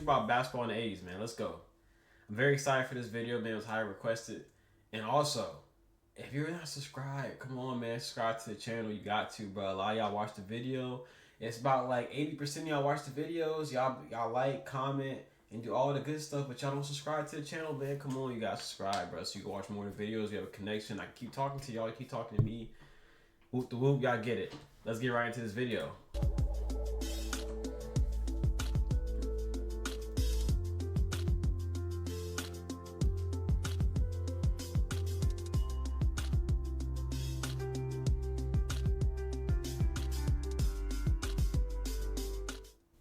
about basketball in the 80s, man. Let's go. I'm very excited for this video, man. It was highly requested. And also, if you're not subscribed, come on, man. Subscribe to the channel. You got to, bro. A lot of y'all watch the video. It's about like 80% of y'all watch the videos. Y'all like, comment, and do all the good stuff, but y'all don't subscribe to the channel, man. Come on, you gotta subscribe, bro. So you can watch more of the videos. You have a connection. I can keep talking to y'all. You keep talking to me. Whoop the whoop. Y'all get it. Let's get right into this video.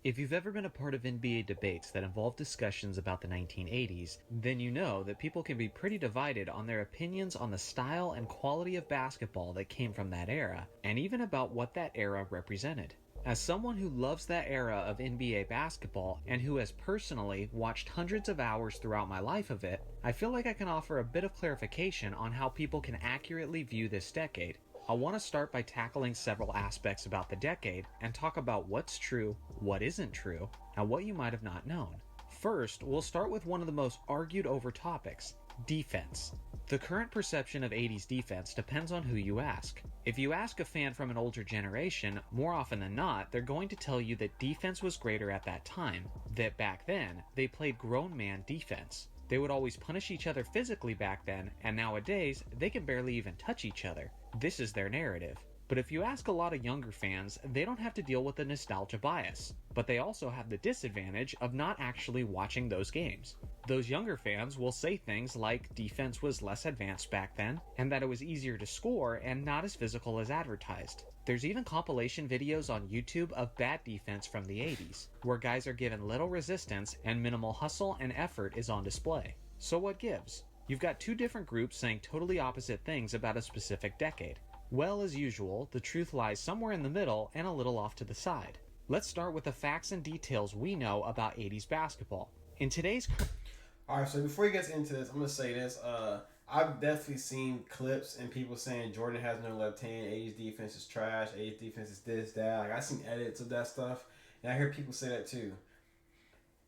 If you've ever been a part of NBA debates that involve discussions about the 1980s, then you know that people can be pretty divided on their opinions on the style and quality of basketball that came from that era, and even about what that era represented. As someone who loves that era of NBA basketball and who has personally watched hundreds of hours throughout my life of it, I feel like I can offer a bit of clarification on how people can accurately view this decade. I want to start by tackling several aspects about the decade and talk about what's true, what isn't true, and what you might have not known. First, we'll start with one of the most argued over topics, defense. The current perception of 80s defense depends on who you ask. If you ask a fan from an older generation, more often than not, they're going to tell you that defense was greater at that time, that back then, they played grown man defense. They would always punish each other physically back then, and nowadays, they can barely even touch each other. This is their narrative. But if you ask a lot of younger fans, they don't have to deal with the nostalgia bias, but they also have the disadvantage of not actually watching those games. Those younger fans will say things like defense was less advanced back then, and that it was easier to score and not as physical as advertised. There's even compilation videos on YouTube of bad defense from the 80s, where guys are given little resistance and minimal hustle and effort is on display. So what gives? You've got two different groups saying totally opposite things about a specific decade. Well, as usual, the truth lies somewhere in the middle and a little off to the side. Let's start with the facts and details we know about 80s basketball. In today's... Alright, so before he gets into this, I'm going to say this. I've definitely seen clips and people saying Jordan has no left hand, 80s defense is trash, 80s defense is this, that. Like, I've seen edits of that stuff, and I hear people say that too.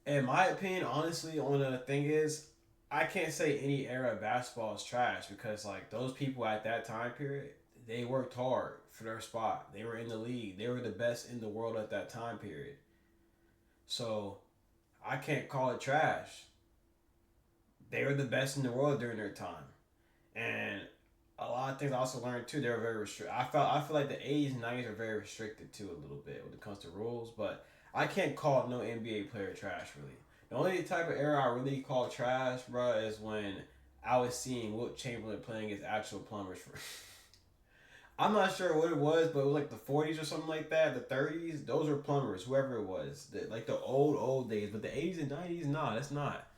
In my opinion, honestly, on the thing is, I can't say any era of basketball is trash because, like, those people at that time period, they worked hard for their spot. They were in the league. They were the best in the world at that time period. So, I can't call it trash. They were the best in the world during their time. And a lot of things I also learned, too, they were very restricted. I feel like the 80s and 90s are very restricted, too, a little bit when it comes to rules. But I can't call no NBA player trash, really. The only type of era I really call trash, bro, is when I was seeing Wilt Chamberlain playing against actual plumbers. I'm not sure what it was, but it was like the 40s or something like that, the 30s. Those were plumbers, whoever it was. Like the old days. But the 80s and 90s, nah, that's not.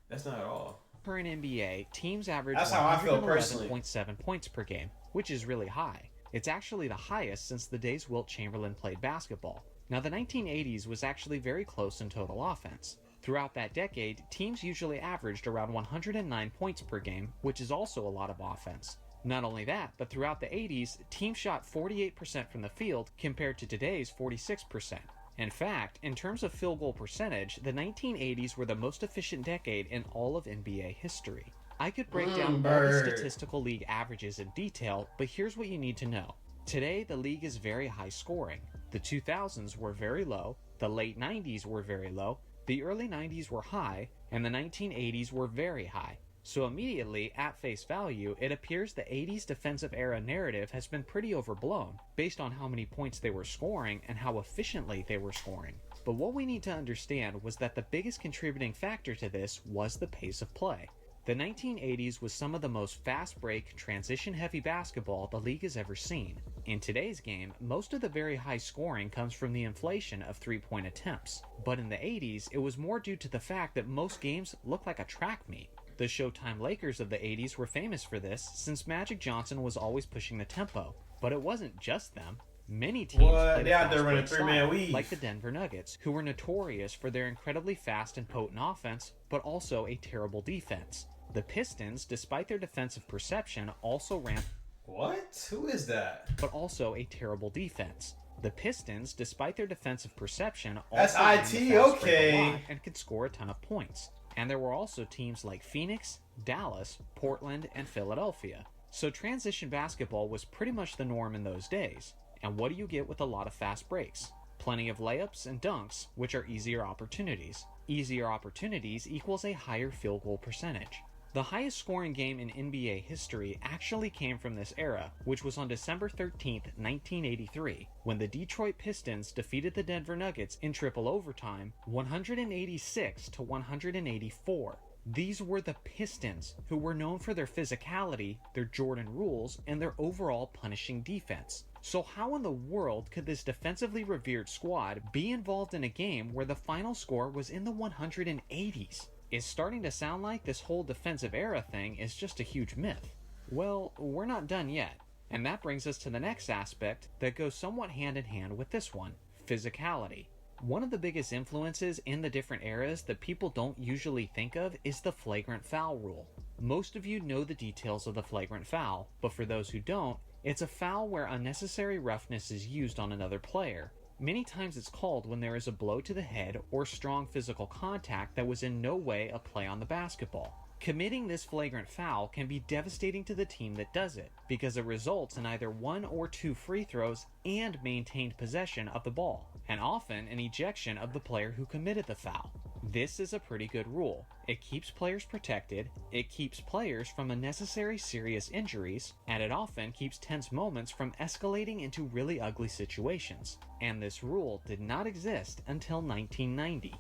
That's not at all. Per an NBA, teams average That's how I feel personally. 111.7 points per game, which is really high. It's actually the highest since the days Wilt Chamberlain played basketball. Now, the 1980s was actually very close in total offense. Throughout that decade, teams usually averaged around 109 points per game, which is also a lot of offense. Not only that, but throughout the 80s, teams shot 48% from the field compared to today's 46%. In fact, in terms of field goal percentage, the 1980s were the most efficient decade in all of NBA history. I could break down all the statistical league averages in detail, but here's what you need to know. Today, the league is very high scoring. The 2000s were very low, the late 90s were very low, the early 90s were high, and the 1980s were very high. So immediately, at face value, it appears the 80s defensive era narrative has been pretty overblown, based on how many points they were scoring and how efficiently they were scoring. But what we need to understand was that the biggest contributing factor to this was the pace of play. The 1980s was some of the most fast-break, transition-heavy basketball the league has ever seen. In today's game, most of the very high scoring comes from the inflation of three-point attempts. But in the 80s, it was more due to the fact that most games looked like a track meet. The Showtime Lakers of the 80s were famous for this, since Magic Johnson was always pushing the tempo. But it wasn't just them. Many teams played a fast-break style, like the Denver Nuggets, who were notorious for their incredibly fast and potent offense, but also a terrible defense. The Pistons, despite their defensive perception, also ran... What? Who is that? But also a terrible defense. The Pistons, despite their defensive perception, That's also ran the IT, fast break a okay. lot and could score a ton of points. And there were also teams like Phoenix, Dallas, Portland, and Philadelphia. So transition basketball was pretty much the norm in those days. And what do you get with a lot of fast breaks? Plenty of layups and dunks, which are easier opportunities. Easier opportunities equals a higher field goal percentage. The highest scoring game in NBA history actually came from this era, which was on December 13th, 1983, when the Detroit Pistons defeated the Denver Nuggets in triple overtime, 186 to 184. These were the Pistons, who were known for their physicality, their Jordan rules, and their overall punishing defense. So how in the world could this defensively revered squad be involved in a game where the final score was in the 180s? It's starting to sound like this whole defensive era thing is just a huge myth. Well, we're not done yet, and that brings us to the next aspect that goes somewhat hand in hand with this one, physicality. One of the biggest influences in the different eras that people don't usually think of is the flagrant foul rule. Most of you know the details of the flagrant foul, but for those who don't, it's a foul where unnecessary roughness is used on another player. Many times it's called when there is a blow to the head or strong physical contact that was in no way a play on the basketball. Committing this flagrant foul can be devastating to the team that does it, because it results in either 1 or 2 free throws and maintained possession of the ball, and often an ejection of the player who committed the foul. This is a pretty good rule. It keeps players protected, it keeps players from unnecessary serious injuries, and it often keeps tense moments from escalating into really ugly situations. And this rule did not exist until 1990.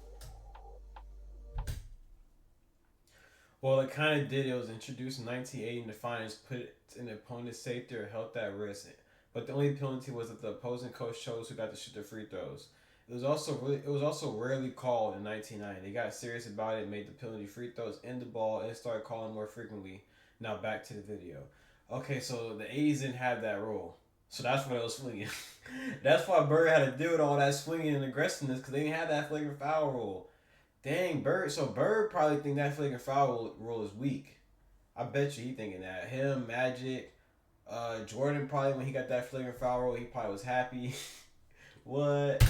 Well, it kind of did. It was introduced in 1980 and defined as put an opponent's safety or health at risk. But the only penalty was that the opposing coach chose who got to shoot the free throws. It was also rarely called in 1990. They got serious about it, made the penalty free throws in the ball, and started calling more frequently. Now back to the video. Okay, so the 80's didn't have that rule. So that's why it was swinging. That's why Bird had to deal with all that swinging and aggressiveness, because they didn't have that flagrant foul rule. Dang, Bird. So Bird probably think that flagrant foul rule is weak. I bet you he thinking that. Him, Magic, Jordan probably when he got that flagrant foul rule, he probably was happy. What?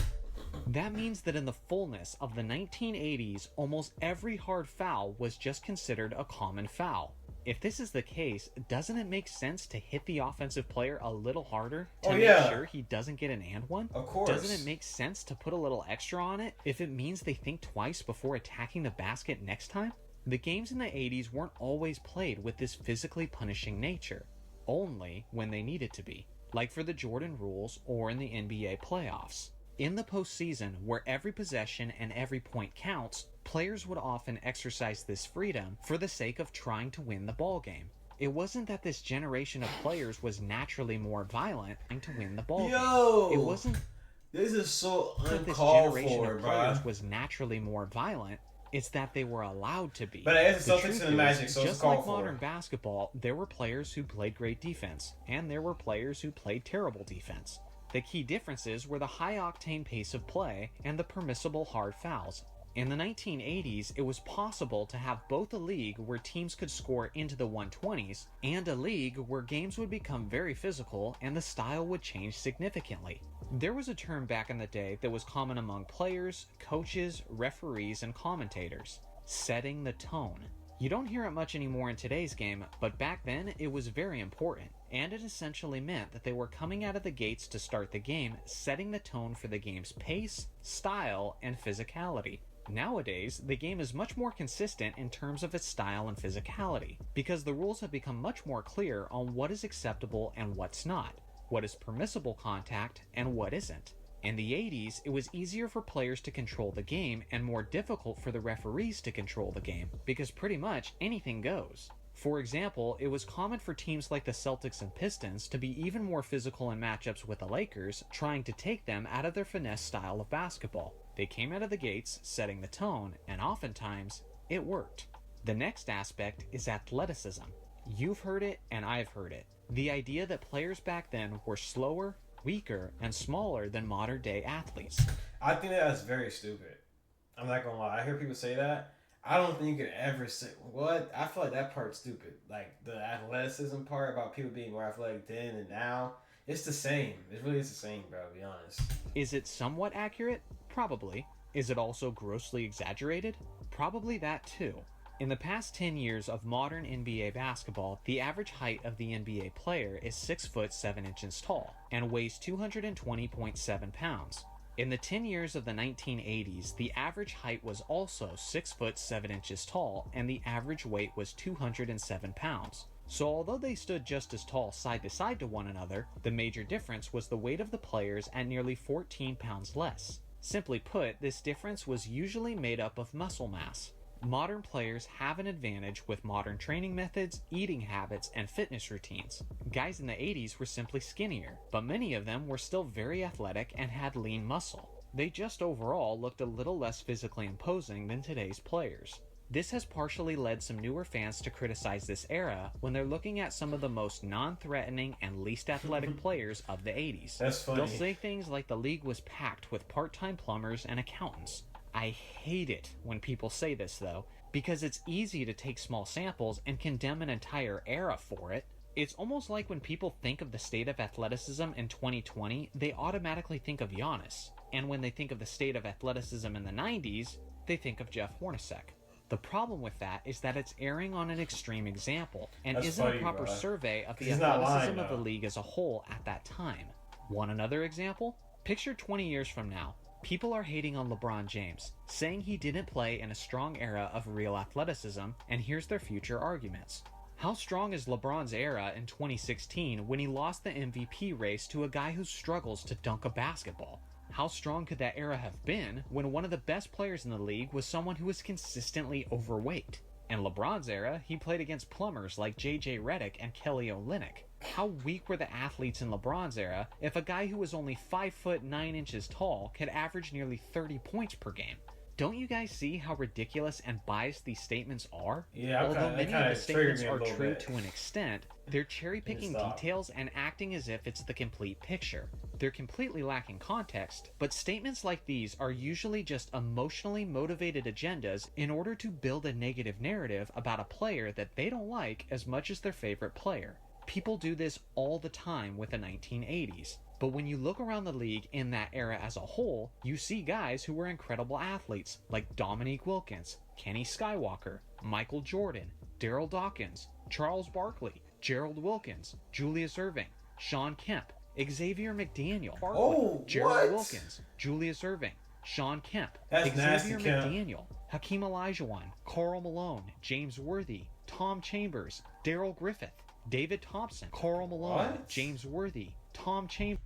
That means that in the fullness of the 1980s, almost every hard foul was just considered a common foul. If this is the case, doesn't it make sense to hit the offensive player a little harder to make sure he doesn't get an and one? Of course. Doesn't it make sense to put a little extra on it if it means they think twice before attacking the basket next time? The games in the 80s weren't always played with this physically punishing nature, only when they needed to be, like for the Jordan rules or in the NBA playoffs. In the postseason, where every possession and every point counts, players would often exercise this freedom for the sake of trying to win the ball game. It wasn't that this generation of players was naturally more violent trying to win the ball game. It wasn't this is so that this uncalled generation for, of players bro. was naturally more violent. It's that they were allowed to be. But it is the The Celtics truth and the Magic, is, so it's just called like for. modern basketball, there were players who played great defense, and there were players who played terrible defense. The key differences were the high-octane pace of play and the permissible hard fouls. In the 1980s, it was possible to have both a league where teams could score into the 120s and a league where games would become very physical and the style would change significantly. There was a term back in the day that was common among players, coaches, referees, and commentators: setting the tone. You don't hear it much anymore in today's game, but back then it was very important, and it essentially meant that they were coming out of the gates to start the game, setting the tone for the game's pace, style, and physicality. Nowadays, the game is much more consistent in terms of its style and physicality, because the rules have become much more clear on what is acceptable and what's not, what is permissible contact and what isn't. In the 80s, it was easier for players to control the game and more difficult for the referees to control the game, because pretty much anything goes. For example, it was common for teams like the Celtics and Pistons to be even more physical in matchups with the Lakers, trying to take them out of their finesse style of basketball. They came out of the gates, setting the tone, and oftentimes, it worked. The next aspect is athleticism. You've heard it, and I've heard it. The idea that players back then were slower, weaker, and smaller than modern day athletes. I think that's very stupid. I'm not gonna lie. I hear people say that. I don't think you could ever say what. I feel like that part's stupid. Like the athleticism part about people being more athletic then and now. It's the same. It really is the same, bro, to be honest. Is it somewhat accurate? Probably. Is it also grossly exaggerated? Probably that too. In the past 10 years of modern NBA basketball, the average height of the NBA player is 6 foot 7 inches tall and weighs 220.7 pounds. In the 10 years of the 1980s, the average height was also 6 foot 7 inches tall and the average weight was 207 pounds. So although they stood just as tall side to side to one another, the major difference was the weight of the players at nearly 14 pounds less. Simply put, this difference was usually made up of muscle mass. Modern players have an advantage with modern training methods, eating habits, and fitness routines. Guys in the 80s were simply skinnier, but many of them were still very athletic and had lean muscle. They just overall looked a little less physically imposing than today's players. This has partially led some newer fans to criticize this era when they're looking at some of the most non-threatening and least athletic players of the 80s. That's funny. They'll say things like the league was packed with part-time plumbers and accountants. I hate it when people say this though, because it's easy to take small samples and condemn an entire era for it. It's almost like when people think of the state of athleticism in 2020, they automatically think of Giannis. And when they think of the state of athleticism in the 90s, they think of Jeff Hornacek. The problem with that is that it's erring on an extreme example and That's isn't funny, a proper bro. survey of the He's not athleticism lying, of the though. league as a whole at that time. Want another example? Picture 20 years from now. People are hating on LeBron James, saying he didn't play in a strong era of real athleticism, and here's their future arguments. How strong is LeBron's era in 2016 when he lost the MVP race to a guy who struggles to dunk a basketball? How strong could that era have been when one of the best players in the league was someone who was consistently overweight? In LeBron's era, he played against plumbers like J.J. Redick and Kelly Olynyk. How weak were the athletes in LeBron's era if a guy who was only 5 foot 9 inches tall could average nearly 30 points per game? Don't you guys see how ridiculous and biased these statements are? Yeah, Although many of the statements are true bit. to an extent, they're cherry-picking Stop. details and acting as if it's the complete picture. They're completely lacking context, but statements like these are usually just emotionally motivated agendas in order to build a negative narrative about a player that they don't like as much as their favorite player. People do this all the time with the 1980s. But when you look around the league in that era as a whole, you see guys who were incredible athletes like Dominique Wilkins, Kenny Skywalker, Michael Jordan, Daryl Dawkins, Charles Barkley, Gerald Wilkins, Julius Erving, Sean Kemp, Xavier McDaniel, Gerald Wilkins, Julius Erving, Sean Kemp, That's nasty, Xavier Kemp. McDaniel, Hakeem Olajuwon, Karl Malone, James Worthy, Tom Chambers, Daryl Griffith, David Thompson, Karl Malone, What? James Worthy, Tom Chambers.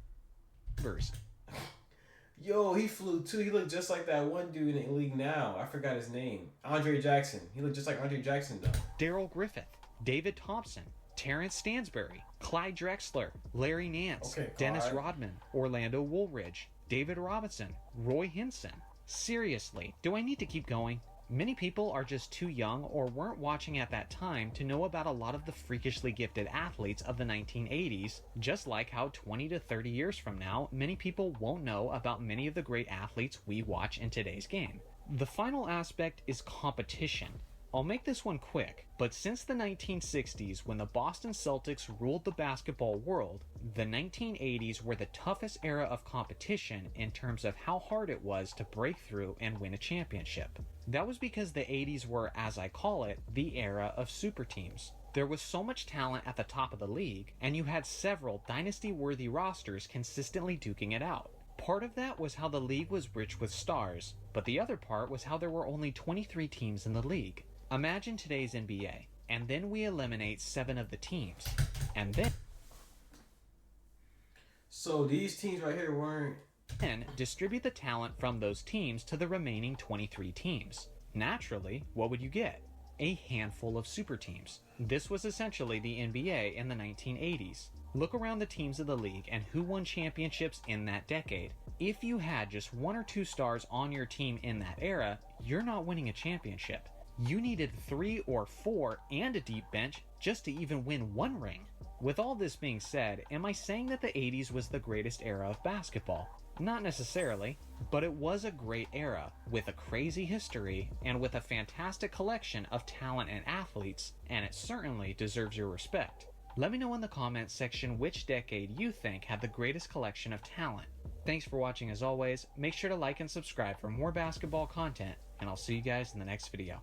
Yo, he flew too. He looked just like that one dude in the league now. I forgot his name. Andre Jackson. He looked just like Andre Jackson though. Daryl Griffith, David Thompson, Terrence Stansbury, Clyde Drexler, Larry Nance, Okay, Dennis Clyde. Rodman, Orlando Woolridge, David Robinson, Roy Hinson. Seriously, do I need to keep going? Many people are just too young or weren't watching at that time to know about a lot of the freakishly gifted athletes of the 1980s, just like how 20 to 30 years from now, many people won't know about many of the great athletes we watch in today's game. The final aspect is competition. I'll make this one quick, but since the 1960s when the Boston Celtics ruled the basketball world, the 1980s were the toughest era of competition in terms of how hard it was to break through and win a championship. That was because the 80s were, as I call it, the era of super teams. There was so much talent at the top of the league, and you had several dynasty-worthy rosters consistently duking it out. Part of that was how the league was rich with stars, but the other part was how there were only 23 teams in the league. Imagine today's NBA, and then we eliminate 7 of the teams, and then So these teams right here weren't. distribute the talent from those teams to the remaining 23 teams. Naturally, what would you get? A handful of super teams. This was essentially the NBA in the 1980s. Look around the teams of the league and who won championships in that decade. If you had just 1 or 2 stars on your team in that era, you're not winning a championship. You needed 3 or 4 and a deep bench just to even win 1 ring. With all this being said, am I saying that the 80s was the greatest era of basketball? Not necessarily, but it was a great era, with a crazy history, and with a fantastic collection of talent and athletes, and it certainly deserves your respect. Let me know in the comments section which decade you think had the greatest collection of talent. Thanks for watching as always. Make sure to like and subscribe for more basketball content, and I'll see you guys in the next video.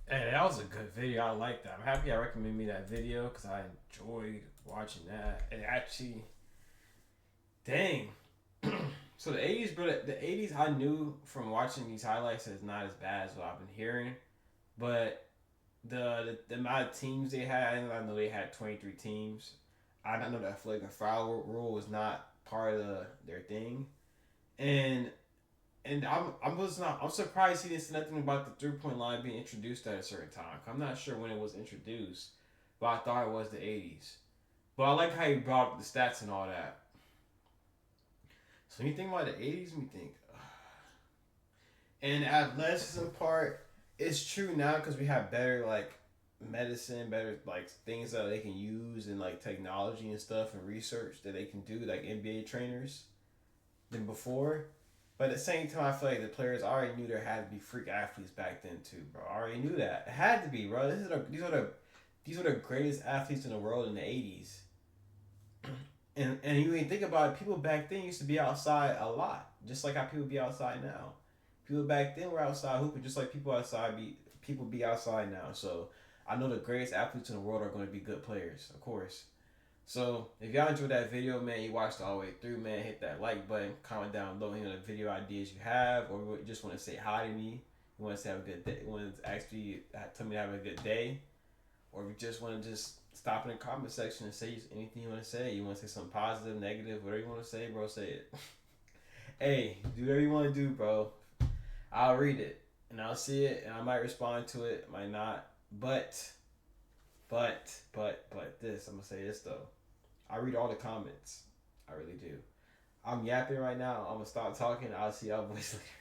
Hey, that was a good video. I like that. I'm happy I recommended me that video because I enjoyed watching that. And actually, dang. So the 80's, bro, the 80's I knew from watching these highlights is not as bad as what I've been hearing. But the amount of teams they had, I know they had 23 teams. I don't know that like the foul rule was not part of their thing. And I'm surprised he didn't say nothing about the 3-point line being introduced at a certain time. I'm not sure when it was introduced, but I thought it was the 80's. But I like how he brought up the stats and all that. So when you think about the 80's, when you think, and the athleticism part, it's true now because we have better like medicine, better like things that they can use and like technology and stuff and research that they can do, like NBA trainers, than before. But at the same time, I feel like the players already knew there had to be freak athletes back then too, bro. I already knew that. It had to be, bro. These are the greatest athletes in the world in the 80's. And you ain't think about it, people back then used to be outside a lot, just like how people be outside now. People back then were outside hooping, just like people be outside now. So I know the greatest athletes in the world are going to be good players, of course. So if y'all enjoyed that video, man, you watched all the way through, man, hit that like button, comment down below any other video ideas you have, or you just want to say hi to me, you want to say have a good day, you want to actually tell me to have a good day, or if you just want to just stop in the comment section and say anything you want to say. You want to say something positive, negative, whatever you want to say, bro, say it. Hey, do whatever you want to do, bro. I'll read it, and I'll see it, and I might respond to it, might not, but this, I'm going to say this, though. I read all the comments. I really do. I'm yapping right now. I'm going to stop talking. I'll see y'all boys later.